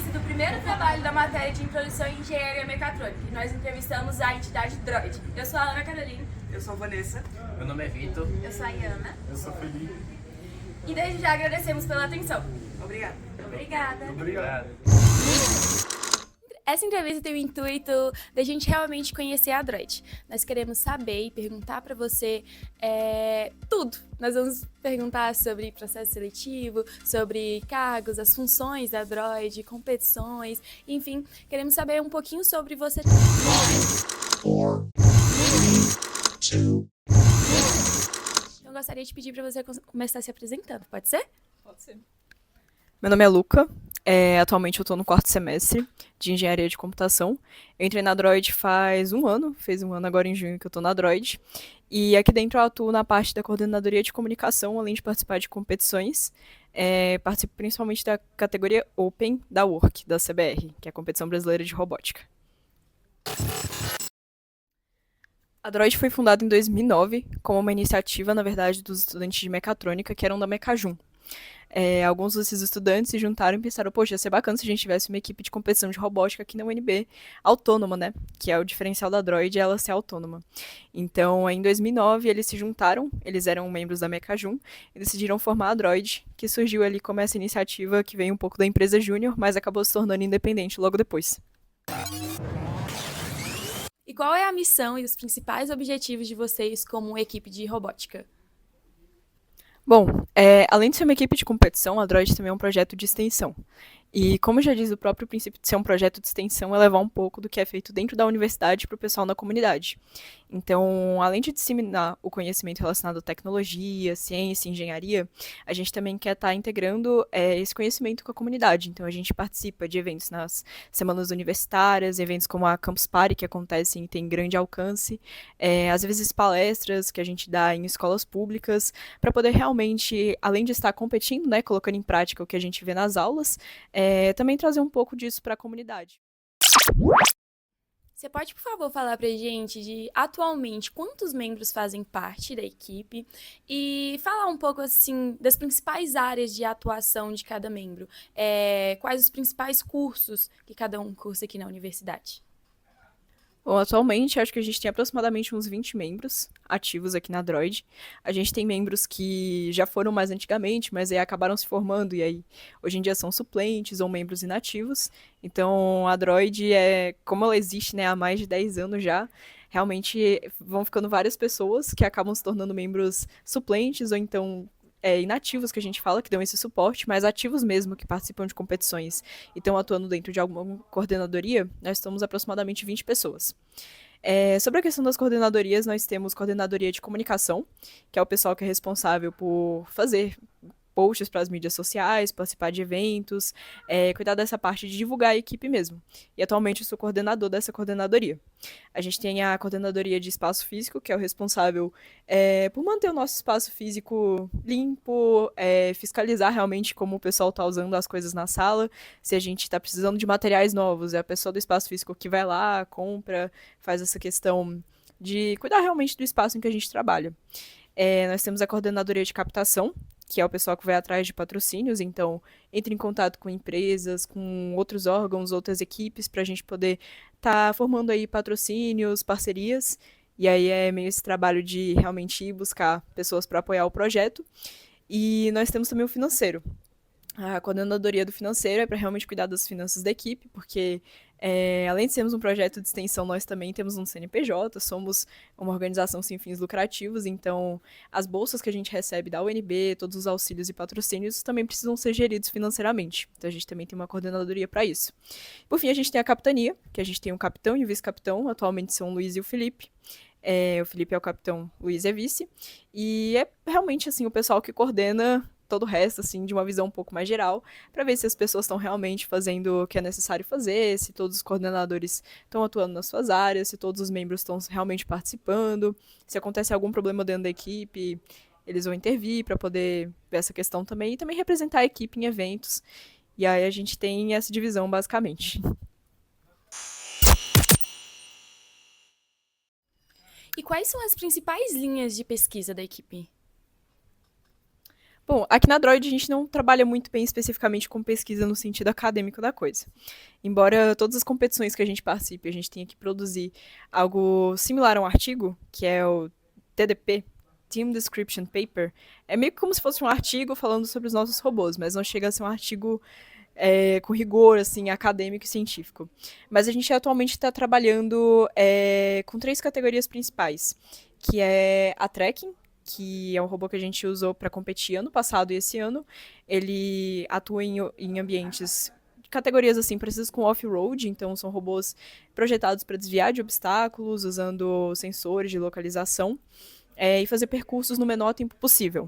do primeiro trabalho da matéria de Introdução em Engenharia Mecatrônica. E nós entrevistamos a entidade Droid. Eu sou a Ana Carolina. Eu sou a Vanessa. Meu nome é Vitor. Eu sou a Iana. Eu sou Felipe. E desde já agradecemos pela atenção. Obrigado. Obrigada. Obrigado. Essa entrevista tem o intuito da gente realmente conhecer a Droid. Nós queremos saber e perguntar para você tudo. Nós vamos perguntar sobre processo seletivo, sobre cargos, as funções da Droid, competições, enfim, queremos saber um pouquinho sobre você. Então, eu gostaria de pedir para você começar se apresentando, pode ser? Pode ser. Meu nome é Luca, atualmente eu estou no 4º semestre de Engenharia de Computação. Eu entrei na Droid fez um ano agora em junho que eu estou na Droid. E aqui dentro eu atuo na parte da coordenadoria de comunicação, além de participar de competições. Participo principalmente da categoria Open da WORK, da CBR, que é a Competição Brasileira de Robótica. A Droid foi fundada em 2009 como uma iniciativa, na verdade, dos estudantes de mecatrônica que eram da Mecajum. Alguns desses estudantes se juntaram e pensaram, poxa, ia ser bacana se a gente tivesse uma equipe de competição de robótica aqui na UNB, autônoma, né? Que é o diferencial da Droid, ela ser autônoma. Então, em 2009, eles se juntaram, eles eram membros da Mecajum, e decidiram formar a Droid, que surgiu ali como essa iniciativa que veio um pouco da empresa Júnior, mas acabou se tornando independente logo depois. E qual é a missão e os principais objetivos de vocês como equipe de robótica? Bom, além de ser uma equipe de competição, a Droid também é um projeto de extensão. E como já diz o próprio princípio de ser um projeto de extensão, é levar um pouco do que é feito dentro da universidade para o pessoal na comunidade. Então, além de disseminar o conhecimento relacionado à tecnologia, ciência e engenharia, a gente também quer estar integrando esse conhecimento com a comunidade. Então, a gente participa de eventos nas semanas universitárias, eventos como a Campus Party, que acontecem e tem grande alcance, às vezes palestras que a gente dá em escolas públicas, para poder realmente, além de estar competindo, né, colocando em prática o que a gente vê nas aulas, também trazer um pouco disso para a comunidade. Você pode, por favor, falar pra gente de, atualmente, quantos membros fazem parte da equipe e falar um pouco, assim, das principais áreas de atuação de cada membro? Quais os principais cursos que cada um cursa aqui na universidade? Bom, atualmente, acho que a gente tem aproximadamente uns 20 membros ativos aqui na Droid. A gente tem membros que já foram mais antigamente, mas aí acabaram se formando e aí hoje em dia são suplentes ou membros inativos. Então, a Droid, como ela existe, né, há mais de 10 anos já, realmente vão ficando várias pessoas que acabam se tornando membros suplentes ou então inativos, que a gente fala, que dão esse suporte, mas ativos mesmo, que participam de competições e estão atuando dentro de alguma coordenadoria, nós estamos aproximadamente 20 pessoas. Sobre a questão das coordenadorias, nós temos coordenadoria de comunicação, que é o pessoal que é responsável por fazer posts para as mídias sociais, participar de eventos, cuidar dessa parte de divulgar a equipe mesmo. E atualmente eu sou coordenador dessa coordenadoria. A gente tem a coordenadoria de espaço físico, que é o responsável por manter o nosso espaço físico limpo, fiscalizar realmente como o pessoal está usando as coisas na sala, se a gente está precisando de materiais novos, é a pessoa do espaço físico que vai lá, compra, faz essa questão de cuidar realmente do espaço em que a gente trabalha. Nós temos a coordenadoria de captação, que é o pessoal que vai atrás de patrocínios, então entra em contato com empresas, com outros órgãos, outras equipes, para a gente poder estar formando aí patrocínios, parcerias, e aí é meio esse trabalho de realmente ir buscar pessoas para apoiar o projeto. E nós temos também o financeiro. A coordenadoria do financeiro é para realmente cuidar das finanças da equipe, porque além de sermos um projeto de extensão, nós também temos um CNPJ, somos uma organização sem fins lucrativos, então as bolsas que a gente recebe da UNB, todos os auxílios e patrocínios também precisam ser geridos financeiramente. Então a gente também tem uma coordenadoria para isso. Por fim, a gente tem a capitania, que a gente tem um capitão e um vice-capitão, atualmente são o Luiz e o Felipe. O Felipe é o capitão, o Luiz é vice, e é realmente assim o pessoal que coordena todo o resto, assim, de uma visão um pouco mais geral, para ver se as pessoas estão realmente fazendo o que é necessário fazer, se todos os coordenadores estão atuando nas suas áreas, se todos os membros estão realmente participando, se acontece algum problema dentro da equipe, eles vão intervir para poder ver essa questão também, e também representar a equipe em eventos. E aí a gente tem essa divisão, basicamente. E quais são as principais linhas de pesquisa da equipe? Bom, aqui na Droid a gente não trabalha muito bem especificamente com pesquisa no sentido acadêmico da coisa. Embora todas as competições que a gente participe, a gente tenha que produzir algo similar a um artigo, que é o TDP, Team Description Paper, é meio que como se fosse um artigo falando sobre os nossos robôs, mas não chega a ser um artigo com rigor assim, acadêmico e científico. Mas a gente atualmente está trabalhando com 3 categorias principais, que é a tracking, que é um robô que a gente usou para competir ano passado e esse ano. Ele atua em ambientes categorias assim parecidas com off-road, então são robôs projetados para desviar de obstáculos, usando sensores de localização e fazer percursos no menor tempo possível.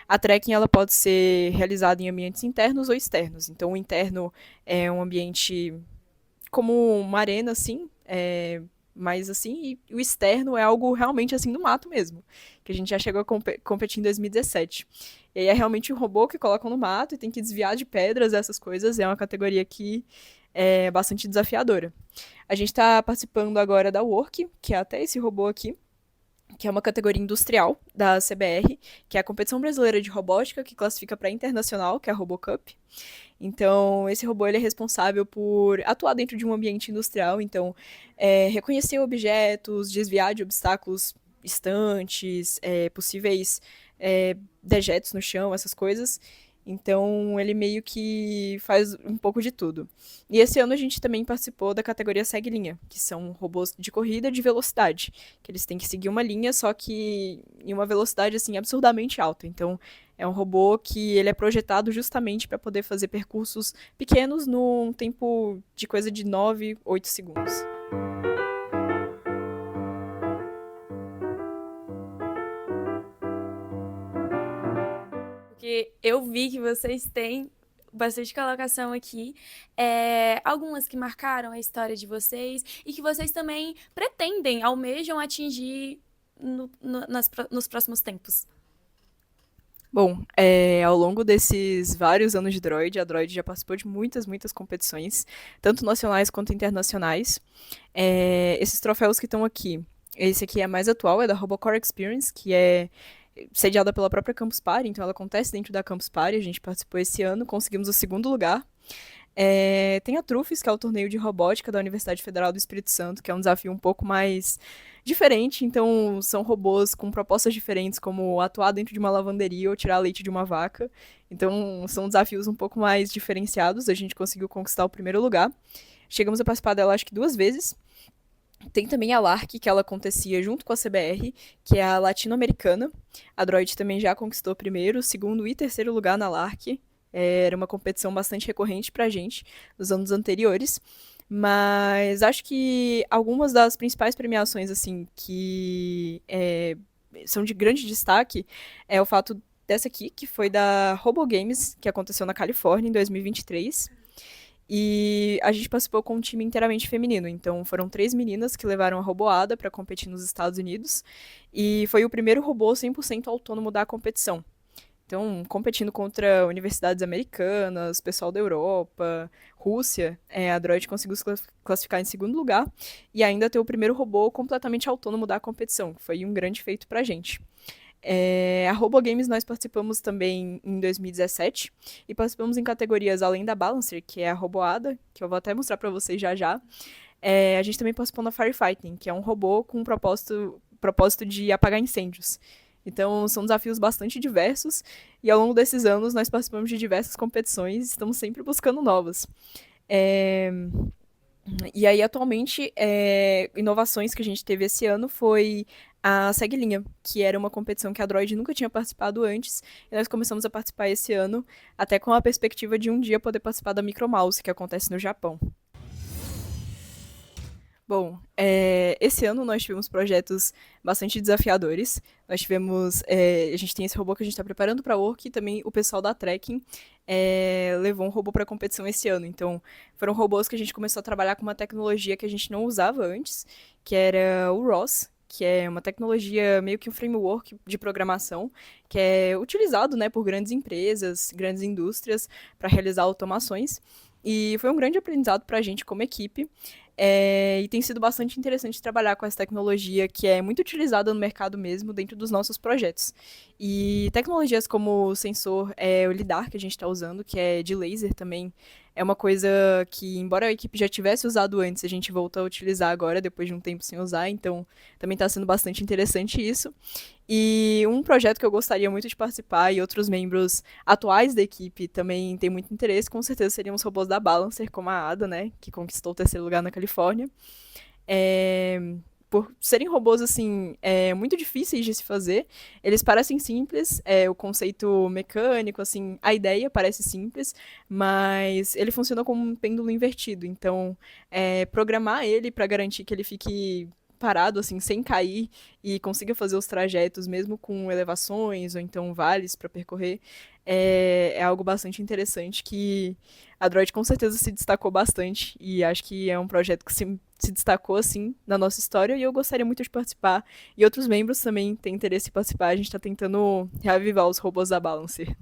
A trekking ela pode ser realizada em ambientes internos ou externos. Então, o interno é um ambiente como uma arena, assim, mas assim, e o externo é algo realmente assim no mato mesmo, que a gente já chegou a competir em 2017. E aí é realmente um robô que colocam no mato e tem que desviar de pedras, essas coisas, é uma categoria que é bastante desafiadora. A gente está participando agora da Work, que é até esse robô aqui, que é uma categoria industrial da CBR, que é a competição brasileira de robótica, que classifica para internacional, que é a RoboCup. Então, esse robô ele é responsável por atuar dentro de um ambiente industrial, então, reconhecer objetos, desviar de obstáculos estantes, possíveis dejetos no chão, essas coisas. Então, ele meio que faz um pouco de tudo. E esse ano a gente também participou da categoria Segue Linha, que são robôs de corrida de velocidade, que eles têm que seguir uma linha, só que em uma velocidade assim absurdamente alta. Então, é um robô que ele é projetado justamente para poder fazer percursos pequenos num tempo de coisa de 9, 8 segundos. Porque eu vi que vocês têm bastante colocação aqui, algumas que marcaram a história de vocês e que vocês também pretendem, almejam atingir nos próximos tempos. Bom, ao longo desses vários anos de Droid, a Droid já participou de muitas, muitas competições, tanto nacionais quanto internacionais. Esses troféus que estão aqui, esse aqui é mais atual, é da Robocore Experience, que é sediada pela própria Campus Party, então ela acontece dentro da Campus Party, a gente participou esse ano, conseguimos o segundo lugar. Tem a Trufes, que é o torneio de robótica da Universidade Federal do Espírito Santo, que é um desafio um pouco mais diferente, então são robôs com propostas diferentes, como atuar dentro de uma lavanderia ou tirar leite de uma vaca. Então são desafios um pouco mais diferenciados, a gente conseguiu conquistar o primeiro lugar. Chegamos a participar dela acho que 2 vezes. Tem também a LARC, que ela acontecia junto com a CBR, que é a latino-americana. A Droid também já conquistou o primeiro, segundo e terceiro lugar na LARC. Era uma competição bastante recorrente pra gente nos anos anteriores. Mas acho que algumas das principais premiações, assim, que são de grande destaque é o fato dessa aqui, que foi da Robo Games, que aconteceu na Califórnia em 2023. E a gente participou com um time inteiramente feminino. Então foram 3 meninas que levaram a roboada para competir nos Estados Unidos. E foi o primeiro robô 100% autônomo da competição. Então, competindo contra universidades americanas, pessoal da Europa, Rússia, a Droid conseguiu se classificar em segundo lugar e ainda ter o primeiro robô completamente autônomo da competição, que foi um grande feito pra gente. A Robo Games nós participamos também em 2017 e participamos em categorias além da Balancer, que é a roboada, que eu vou até mostrar para vocês já já. A gente também participou na Firefighting, que é um robô com propósito de apagar incêndios. Então, são desafios bastante diversos e ao longo desses anos nós participamos de diversas competições e estamos sempre buscando novas. E aí, atualmente, inovações que a gente teve esse ano foi a Segue Linha, que era uma competição que a Droid nunca tinha participado antes, e nós começamos a participar esse ano, até com a perspectiva de um dia poder participar da Micromouse, que acontece no Japão. Bom, esse ano nós tivemos projetos bastante desafiadores. Nós tivemos. A gente tem esse robô que a gente está preparando para a Work e também o pessoal da Trekking levou um robô para a competição esse ano. Então, foram robôs que a gente começou a trabalhar com uma tecnologia que a gente não usava antes, que era o ROS, que é uma tecnologia, meio que um framework de programação, que é utilizado, né, por grandes empresas, grandes indústrias, para realizar automações. E foi um grande aprendizado para a gente como equipe. E tem sido bastante interessante trabalhar com essa tecnologia que é muito utilizada no mercado mesmo, dentro dos nossos projetos. E tecnologias como o sensor, o LiDAR que a gente está usando, que é de laser também, é uma coisa que, embora a equipe já tivesse usado antes, a gente voltou a utilizar agora, depois de um tempo sem usar, então também está sendo bastante interessante isso. E um projeto que eu gostaria muito de participar e outros membros atuais da equipe também têm muito interesse, com certeza seriam os robôs da Balancer, como a Ada, né, que conquistou o terceiro lugar na Califórnia. É, por serem robôs, assim, muito difíceis de se fazer, eles parecem simples, o conceito mecânico, assim, a ideia parece simples, mas ele funciona como um pêndulo invertido, então, programar ele para garantir que ele fique parado, assim, sem cair e consiga fazer os trajetos, mesmo com elevações ou então vales para percorrer, é algo bastante interessante que a Droid com certeza se destacou bastante e acho que é um projeto que se destacou assim na nossa história e eu gostaria muito de participar. E outros membros também têm interesse em participar. A gente está tentando reavivar os robôs da Balancer.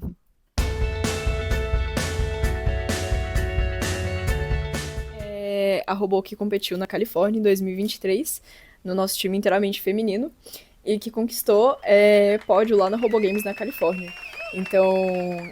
A robô que competiu na Califórnia em 2023, no nosso time inteiramente feminino, e que conquistou pódio lá na Robo Games na Califórnia. Então,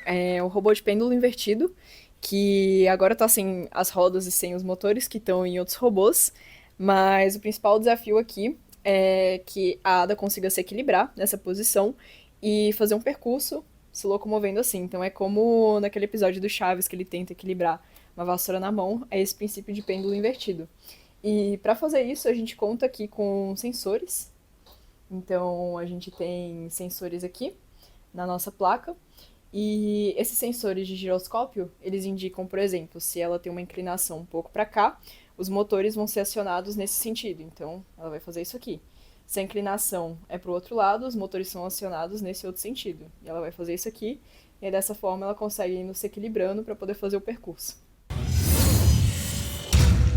é o robô de pêndulo invertido, que agora tá sem as rodas e sem os motores que estão em outros robôs, mas o principal desafio aqui é que a Ada consiga se equilibrar nessa posição e fazer um percurso se locomovendo assim. Então é como naquele episódio do Chaves que ele tenta equilibrar uma vassoura na mão, é esse princípio de pêndulo invertido. E para fazer isso, a gente conta aqui com sensores. Então a gente tem sensores aqui na nossa placa. E esses sensores de giroscópio, eles indicam, por exemplo, se ela tem uma inclinação um pouco para cá, os motores vão ser acionados nesse sentido. Então, ela vai fazer isso aqui. Se a inclinação é para o outro lado, os motores são acionados nesse outro sentido. E ela vai fazer isso aqui, e aí, dessa forma ela consegue ir se equilibrando para poder fazer o percurso.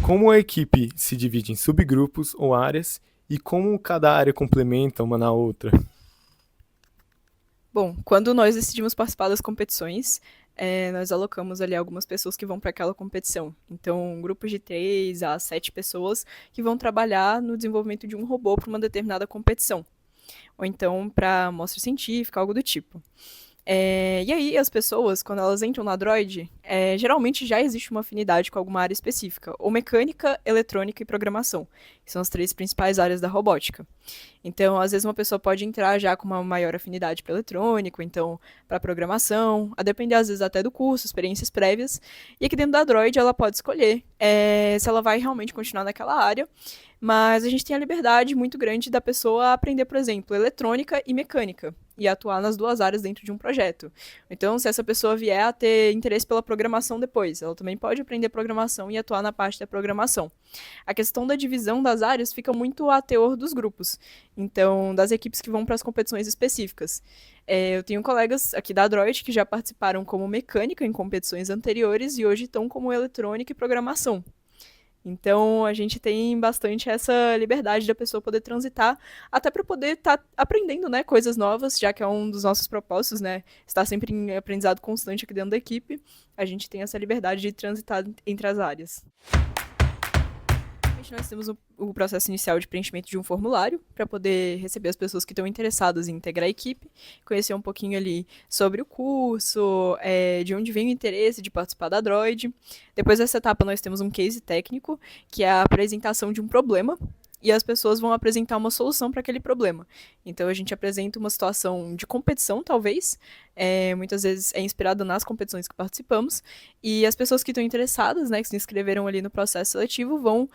Como a equipe se divide em subgrupos ou áreas e como cada área complementa uma na outra? Bom, quando nós decidimos participar das competições, nós alocamos ali algumas pessoas que vão para aquela competição. Então, grupos de 3 a 7 pessoas que vão trabalhar no desenvolvimento de um robô para uma determinada competição. Ou então para mostra científica, algo do tipo. E aí, as pessoas, quando elas entram na Droid, geralmente já existe uma afinidade com alguma área específica, ou mecânica, eletrônica e programação, que são as 3 principais áreas da robótica. Então, às vezes, uma pessoa pode entrar já com uma maior afinidade para eletrônico, então para programação, a depender, às vezes, até do curso, experiências prévias. E aqui dentro da Droid, ela pode escolher se ela vai realmente continuar naquela área, mas a gente tem a liberdade muito grande da pessoa aprender, por exemplo, eletrônica e mecânica, e atuar nas 2 áreas dentro de um projeto. Então, se essa pessoa vier a ter interesse pela programação depois, ela também pode aprender programação e atuar na parte da programação. A questão da divisão das áreas fica muito a teor dos grupos, então, das equipes que vão para as competições específicas. Eu tenho colegas aqui da Droid que já participaram como mecânica em competições anteriores e hoje estão como eletrônica e programação. Então, a gente tem bastante essa liberdade da pessoa poder transitar, até para poder estar aprendendo, né, coisas novas, já que é um dos nossos propósitos, né, estar sempre em aprendizado constante aqui dentro da equipe. A gente tem essa liberdade de transitar entre as áreas. Nós temos o processo inicial de preenchimento de um formulário para poder receber as pessoas que estão interessadas em integrar a equipe, conhecer um pouquinho ali sobre o curso, de onde vem o interesse de participar da Droid. Depois dessa etapa nós temos um case técnico, que é a apresentação de um problema, e as pessoas vão apresentar uma solução para aquele problema. Então a gente apresenta uma situação de competição, talvez, muitas vezes é inspirada nas competições que participamos, e as pessoas que estão interessadas, né, que se inscreveram ali no processo seletivo, vão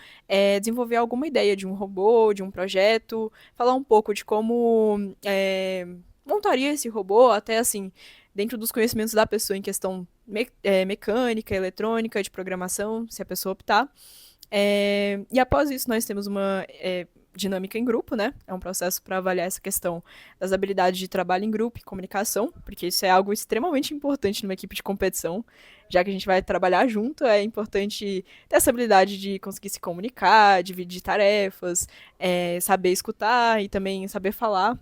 desenvolver alguma ideia de um robô, de um projeto, falar um pouco de como montaria esse robô, até assim, dentro dos conhecimentos da pessoa em questão mecânica, eletrônica, de programação, se a pessoa optar. E após isso, nós temos uma dinâmica em grupo, né? É um processo para avaliar essa questão das habilidades de trabalho em grupo e comunicação, porque isso é algo extremamente importante numa equipe de competição, já que a gente vai trabalhar junto, é importante ter essa habilidade de conseguir se comunicar, dividir tarefas, saber escutar e também saber falar.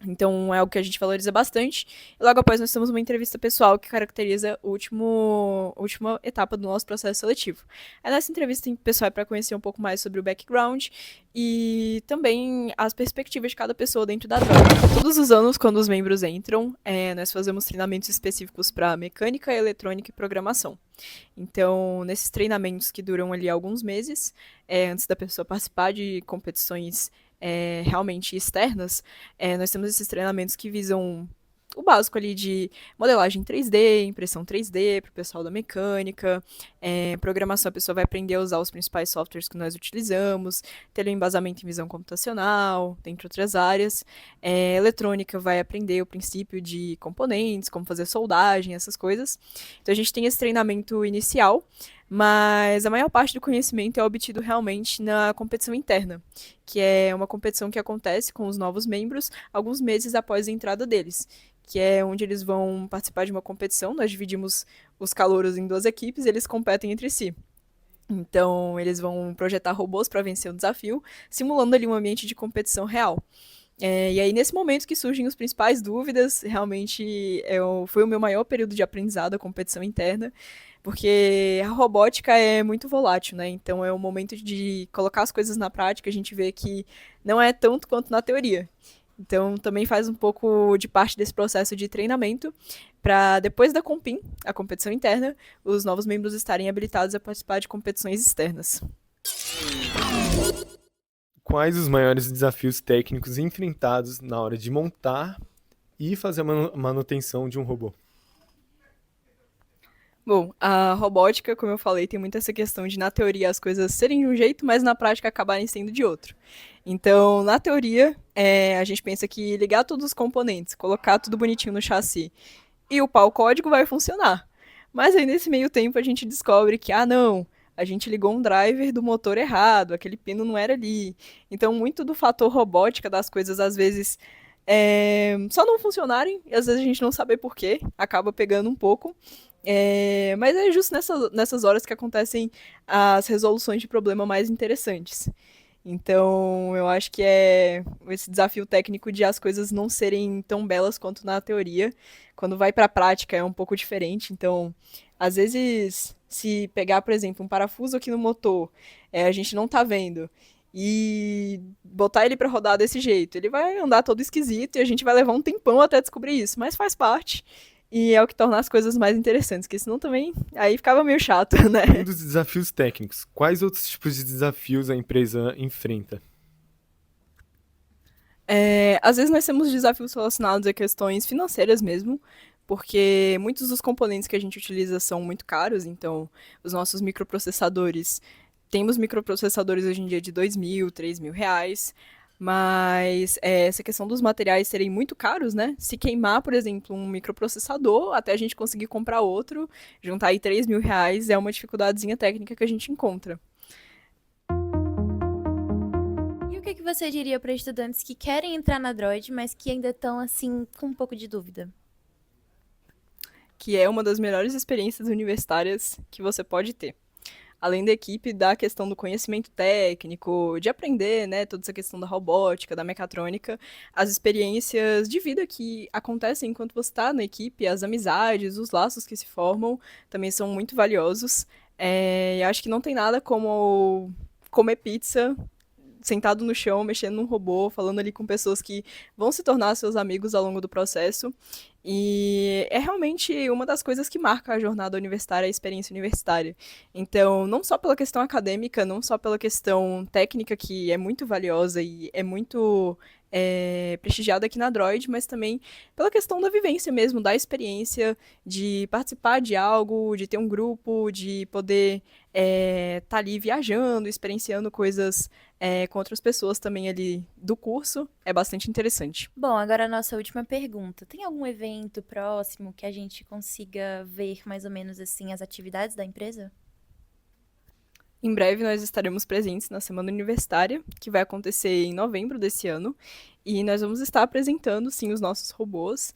Então, é algo que a gente valoriza bastante. E logo após, nós temos uma entrevista pessoal que caracteriza a última etapa do nosso processo seletivo. Nessa entrevista pessoal é para conhecer um pouco mais sobre o background e também as perspectivas de cada pessoa dentro da droga. Todos os anos, quando os membros entram, nós fazemos treinamentos específicos para mecânica, eletrônica e programação. Então, nesses treinamentos que duram ali alguns meses, antes da pessoa participar de competições realmente externas, nós temos esses treinamentos que visam o básico ali de modelagem 3D, impressão 3D para o pessoal da mecânica, programação, a pessoa vai aprender a usar os principais softwares que nós utilizamos, ter um embasamento em visão computacional, dentre outras áreas. Eletrônica vai aprender o princípio de componentes, como fazer soldagem, essas coisas. Então a gente tem esse treinamento inicial, mas a maior parte do conhecimento é obtido realmente na competição interna, que é uma competição que acontece com os novos membros alguns meses após a entrada deles, que é onde eles vão participar de uma competição. Nós dividimos os calouros em 2 equipes e eles competem entre si. Então, eles vão projetar robôs para vencer o desafio, simulando ali um ambiente de competição real. E aí, nesse momento que surgem as principais dúvidas, realmente foi o meu maior período de aprendizado, a competição interna, porque a robótica é muito volátil, né? Então, é o momento de colocar as coisas na prática, a gente vê que não é tanto quanto na teoria. Então, também faz um pouco de parte desse processo de treinamento, para depois da Compim, a competição interna, os novos membros estarem habilitados a participar de competições externas. Quais os maiores desafios técnicos enfrentados na hora de montar e fazer a manutenção de um robô? Bom, a robótica, como eu falei, tem muito essa questão de, na teoria, as coisas serem de um jeito, mas na prática acabarem sendo de outro. Então, na teoria, a gente pensa que ligar todos os componentes, colocar tudo bonitinho no chassi e upar o código vai funcionar. Mas aí, nesse meio tempo, a gente descobre que, não, a gente ligou um driver do motor errado, aquele pino não era ali. Então, muito do fator robótica das coisas, às vezes, só não funcionarem, e às vezes a gente não saber por quê, acaba pegando um pouco. Mas é justo nessas horas que acontecem as resoluções de problema mais interessantes. Então, eu acho que é esse desafio técnico de as coisas não serem tão belas quanto na teoria. Quando vai para a prática é um pouco diferente. Então, às vezes, se pegar, por exemplo, um parafuso aqui no motor, a gente não tá vendo, e botar ele para rodar desse jeito, ele vai andar todo esquisito e a gente vai levar um tempão até descobrir isso, mas faz parte. E é o que torna as coisas mais interessantes, porque senão também aí ficava meio chato, né? Um dos desafios técnicos, quais outros tipos de desafios a empresa enfrenta? Às vezes nós temos desafios relacionados a questões financeiras mesmo, porque muitos dos componentes que a gente utiliza são muito caros, então os nossos microprocessadores, temos microprocessadores hoje em dia de 2.000, 3.000 reais, mas essa questão dos materiais serem muito caros, né? Se queimar, por exemplo, um microprocessador, até a gente conseguir comprar outro, juntar aí 3.000 reais é uma dificuldadezinha técnica que a gente encontra. E o que você diria para estudantes que querem entrar na Droid, mas que ainda estão, assim, com um pouco de dúvida? Que é uma das melhores experiências universitárias que você pode ter. Além da equipe, da questão do conhecimento técnico, de aprender, né, toda essa questão da robótica, da mecatrônica, as experiências de vida que acontecem enquanto você está na equipe, as amizades, os laços que se formam, também são muito valiosos. E acho que não tem nada como comer pizza sentado no chão, mexendo num robô, falando ali com pessoas que vão se tornar seus amigos ao longo do processo. E é realmente uma das coisas que marca a jornada universitária, a experiência universitária. Então, não só pela questão acadêmica, não só pela questão técnica, que é muito valiosa e é muito prestigiada aqui na Droid, mas também pela questão da vivência mesmo, da experiência de participar de algo, de ter um grupo, de poder tá ali viajando, experienciando coisas com outras pessoas também ali do curso, é bastante interessante. Bom, agora a nossa última pergunta. Tem algum evento próximo que a gente consiga ver mais ou menos assim as atividades da empresa? Em breve nós estaremos presentes na Semana Universitária, que vai acontecer em novembro desse ano, e nós vamos estar apresentando, sim, os nossos robôs,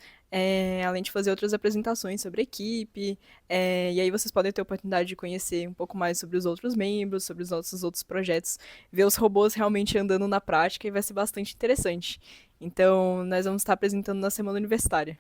além de fazer outras apresentações sobre a equipe, e aí vocês podem ter a oportunidade de conhecer um pouco mais sobre os outros membros, sobre os nossos outros projetos, ver os robôs realmente andando na prática, e vai ser bastante interessante. Então, nós vamos estar apresentando na semana universitária.